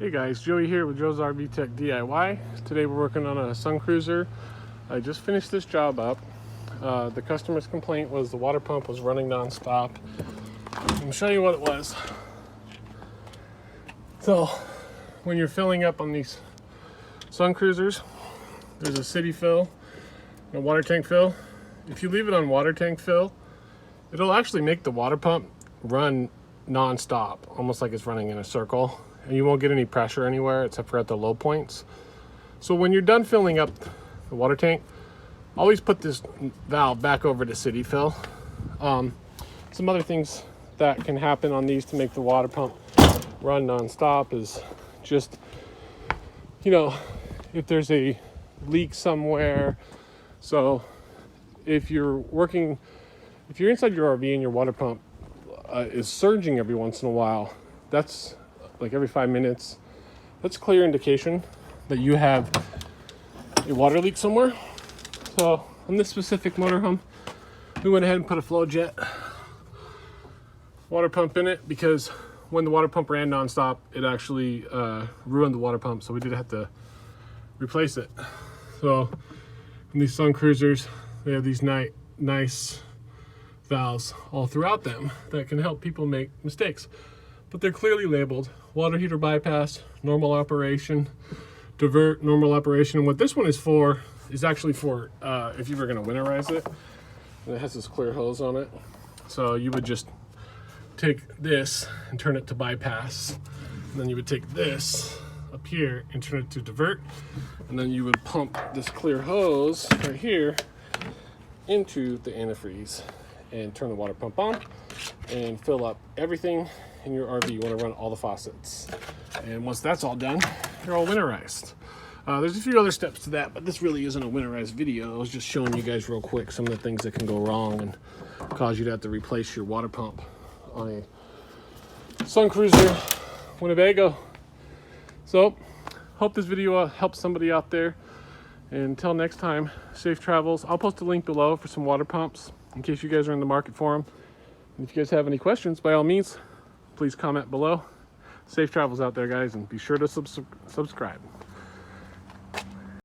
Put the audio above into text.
Hey guys, Joey here with Joe's RV Tech DIY. Today we're working on a Sun Cruiser. I just finished this job up. The customer's complaint was the water pump was running non-stop. I'll show you what it was. So, when you're filling up on these Sun Cruisers, there's a city fill and a water tank fill. If you leave it on water tank fill, it'll actually make the water pump run non-stop, almost like it's running in a circle. And you won't get any pressure anywhere except for at the low points. So when you're done filling up the water tank, always put this valve back over to city fill. Some other things that can happen on these to make the water pump run non-stop is just, if there's a leak somewhere. So if you're inside your RV and your water pump is surging every once in a while, that's like every 5 minutes, that's a clear indication that you have a water leak somewhere. So on this specific motorhome, we went ahead and put a flow jet water pump in it because when the water pump ran nonstop, it actually ruined the water pump, so we did have to replace it. So in these Sun Cruisers, they have these nice valves all throughout them that can help people make mistakes. But they're clearly labeled water heater bypass, normal operation, divert, normal operation. And what this one is for is actually for if you were going to winterize it. And it has this clear hose on it. So you would just take this and turn it to bypass. And then you would take this up here and turn it to divert. And then you would pump this clear hose right here into the antifreeze and turn the water pump on and fill up everything in your RV. You want to run all the faucets, and once that's all done, you're all winterized. There's a few other steps to that, but this really isn't a winterized video. I was just showing you guys real quick some of the things that can go wrong and cause you to have to replace your water pump on a Sun Cruiser Winnebago. So hope this video helps somebody out there, and until next time, safe travels. I'll post a link below for some water pumps in case you guys are in the market for them. And if you guys have any questions, by all means, please comment below. Safe travels out there, guys, and be sure to subscribe.